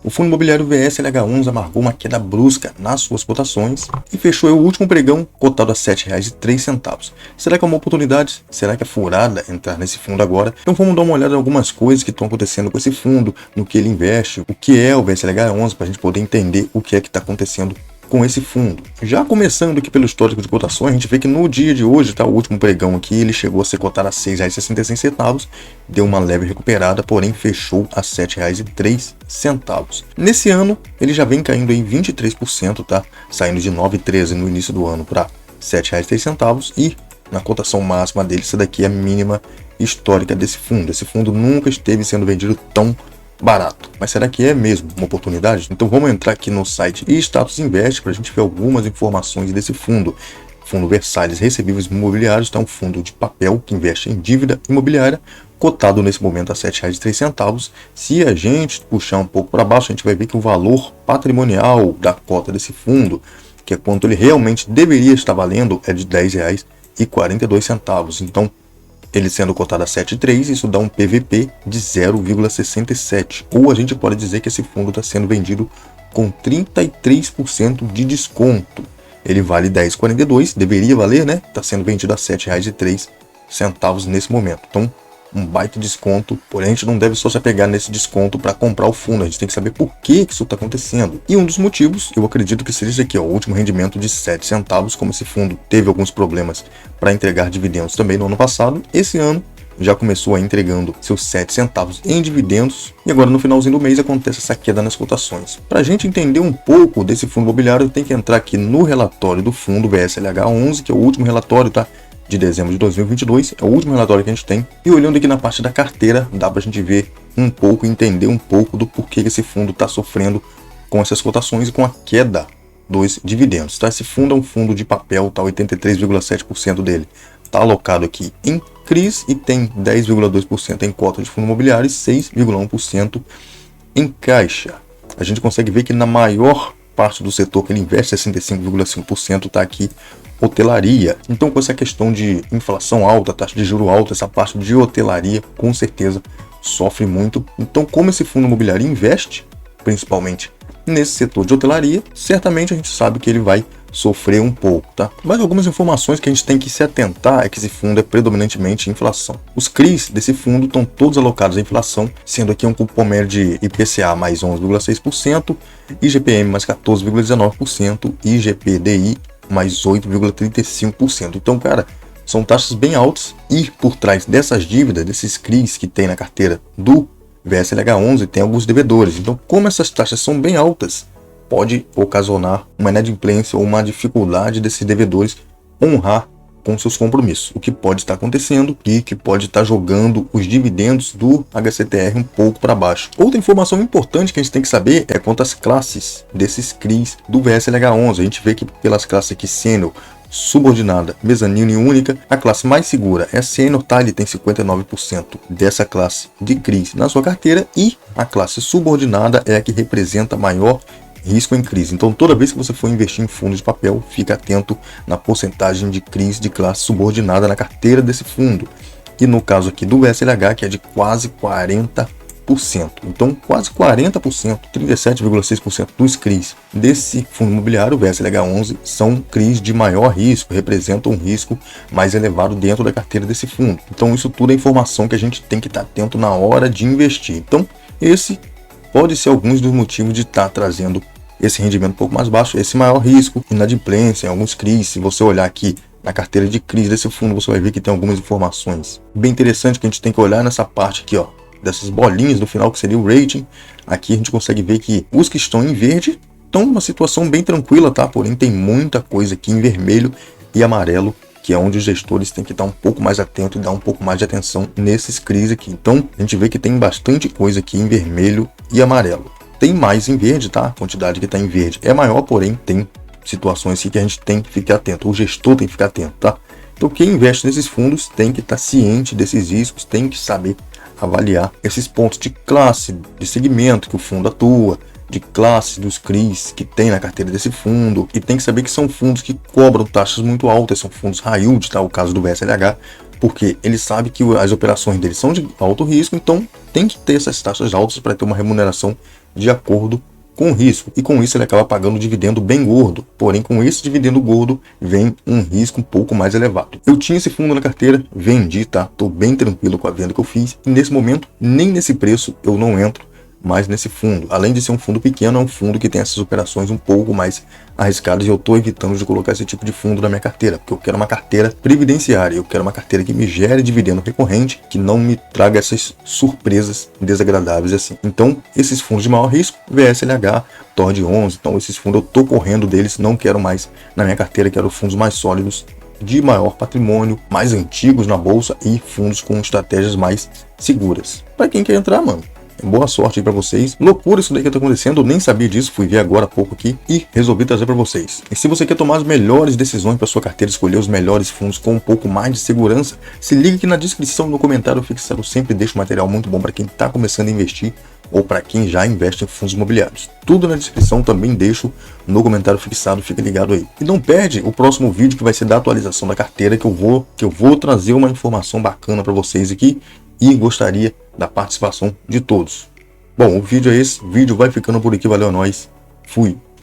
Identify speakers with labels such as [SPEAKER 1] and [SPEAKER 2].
[SPEAKER 1] O fundo imobiliário VSLH11 amargou uma queda brusca nas suas cotações e fechou o último pregão cotado a R$ 7,03. Será que é uma oportunidade? Será que é furada entrar nesse fundo agora? Então vamos dar uma olhada em algumas coisas que estão acontecendo com esse fundo, no que ele investe, o que é o VSLH11, para a gente poder entender o que é que está acontecendo com esse fundo. Já começando aqui pelo histórico de cotações, a gente vê que no dia de hoje, tá, o último pregão aqui, ele chegou a ser cotado a R$ 6,66, deu uma leve recuperada, porém fechou a R$ 7,03. Nesse ano, ele já vem caindo em 23%, tá? Saindo de 9,13 no início do ano para R$ 7,03 e na cotação máxima dele, essa daqui é a mínima histórica desse fundo. Esse fundo nunca esteve sendo vendido tão barato. Mas será que é mesmo uma oportunidade? Então vamos entrar aqui no site Status Invest para a gente ver algumas informações desse fundo. Fundo Versalhes Recebíveis Imobiliários, tá, um fundo de papel que investe em dívida imobiliária, cotado nesse momento a R$ 7,03. Se a gente puxar um pouco para baixo, a gente vai ver que o valor patrimonial da cota desse fundo, que é quanto ele realmente deveria estar valendo, é de R$ 10,42. Então, ele sendo cotado a 7,3, isso dá um PVP de 0,67. Ou a gente pode dizer que esse fundo está sendo vendido com 33% de desconto. Ele vale 10,42, deveria valer, né? Está sendo vendido a R$ 7,03 nesse momento. Então, um baita desconto, porém a gente não deve só se apegar nesse desconto para comprar o fundo, a gente tem que saber por que isso está acontecendo. E um dos motivos, eu acredito que seja esse aqui, ó, o último rendimento de 7 centavos, como esse fundo teve alguns problemas para entregar dividendos também no ano passado, esse ano já começou a entregando seus 7 centavos em dividendos e agora no finalzinho do mês acontece essa queda nas cotações. Para a gente entender um pouco desse fundo imobiliário, tem que entrar aqui no relatório do fundo VSLH11, que é o último relatório, tá? De dezembro de 2022, é o último relatório que a gente tem, e olhando aqui na parte da carteira, dá pra gente ver um pouco, entender um pouco do porquê esse fundo está sofrendo com essas cotações e com a queda dos dividendos, tá? Esse fundo é um fundo de papel, tá? 83,7% dele está alocado aqui em CRIs e tem 10,2% em cota de fundo imobiliário e 6,1% em caixa. A gente consegue ver que na maior parte do setor que ele investe, 65,5%, está aqui hotelaria. Então, com essa questão de inflação alta, taxa de juros alta, essa parte de hotelaria com certeza sofre muito. Então, como esse fundo imobiliário investe principalmente nesse setor de hotelaria, certamente a gente sabe que ele vai sofrer um pouco, tá? Mas algumas informações que a gente tem que se atentar é que esse fundo é predominantemente inflação. Os CRIs desse fundo estão todos alocados à inflação, sendo aqui um cupom médio de IPCA mais 11,6%, IGPM mais 14,19% e IGPDI mais 8,35%. Então, cara, são taxas bem altas e por trás dessas dívidas, desses CRIs que tem na carteira do VSLH11, tem alguns devedores. Então, como essas taxas são bem altas, pode ocasionar uma inadimplência ou uma dificuldade desses devedores honrar com seus compromissos, o que pode estar acontecendo e que pode estar jogando os dividendos do HCTR um pouco para baixo. Outra informação importante que a gente tem que saber é quanto às classes desses CRIs do VSLH11. A gente vê que pelas classes aqui sênior, subordinada, mezanino e única, a classe mais segura é a sênior, tá? Ele tem 59% dessa classe de CRIs na sua carteira e a classe subordinada é a que representa maior risco em crise. Então, toda vez que você for investir em fundos de papel, fica atento na porcentagem de CRIs de classe subordinada na carteira desse fundo. E no caso aqui do VSLH, que é de quase 40%. Então, quase 40%, 37,6% dos CRIs desse fundo imobiliário, o VSLH11, são CRIs de maior risco, representam um risco mais elevado dentro da carteira desse fundo. Então, isso tudo é informação que a gente tem que estar atento na hora de investir. Então, esse pode ser alguns dos motivos de estar trazendo esse rendimento um pouco mais baixo, esse maior risco, inadimplência em alguns CRIs. Se você olhar aqui na carteira de CRIs desse fundo, você vai ver que tem algumas informações bem interessantes que a gente tem que olhar nessa parte aqui, ó, dessas bolinhas no final, que seria o rating. Aqui a gente consegue ver que os que estão em verde estão numa situação bem tranquila, tá? Porém, tem muita coisa aqui em vermelho e amarelo, que é onde os gestores têm que estar um pouco mais atentos e dar um pouco mais de atenção nesses CRIs aqui. Então, a gente vê que tem bastante coisa aqui em vermelho e amarelo. Tem mais em verde, tá? A quantidade que está em verde é maior, porém tem situações aqui que a gente tem que ficar atento. O gestor tem que ficar atento, tá? Então, quem investe nesses fundos tem que estar ciente desses riscos, tem que saber avaliar esses pontos de classe, de segmento que o fundo atua, de classe dos CRIs que tem na carteira desse fundo, e tem que saber que são fundos que cobram taxas muito altas, são fundos high yield, tá? O caso do VSLH, porque ele sabe que as operações dele são de alto risco, então tem que ter essas taxas altas para ter uma remuneração de acordo com o risco, e com isso ele acaba pagando um dividendo bem gordo, porém com esse dividendo gordo vem um risco um pouco mais elevado. Eu tinha esse fundo na carteira, vendi, tá? Tô bem tranquilo com a venda que eu fiz, e nesse momento, nem nesse preço eu não entro mais nesse fundo. Além de ser um fundo pequeno, é um fundo que tem essas operações um pouco mais arriscadas, e eu tô evitando de colocar esse tipo de fundo na minha carteira, porque eu quero uma carteira previdenciária, eu quero uma carteira que me gere dividendo recorrente, que não me traga essas surpresas desagradáveis assim. Então, esses fundos de maior risco, VSLH, TORD 11, então esses fundos eu tô correndo deles, não quero mais na minha carteira, quero fundos mais sólidos, de maior patrimônio, mais antigos na bolsa e fundos com estratégias mais seguras. Para quem quer entrar, mano, boa sorte aí pra vocês. Loucura isso daí que tá acontecendo, eu nem sabia disso, fui ver agora há pouco aqui e resolvi trazer pra vocês. E se você quer tomar as melhores decisões pra sua carteira, escolher os melhores fundos com um pouco mais de segurança, se liga aqui na descrição, no comentário fixado, eu sempre deixo material muito bom pra quem tá começando a investir ou para quem já investe em fundos imobiliários. Tudo na descrição, também deixo no comentário fixado, fica ligado aí. E não perde o próximo vídeo que vai ser da atualização da carteira, que eu vou trazer uma informação bacana para vocês aqui e gostaria da participação de todos. Bom, o vídeo é esse, o vídeo vai ficando por aqui, valeu a nós, fui!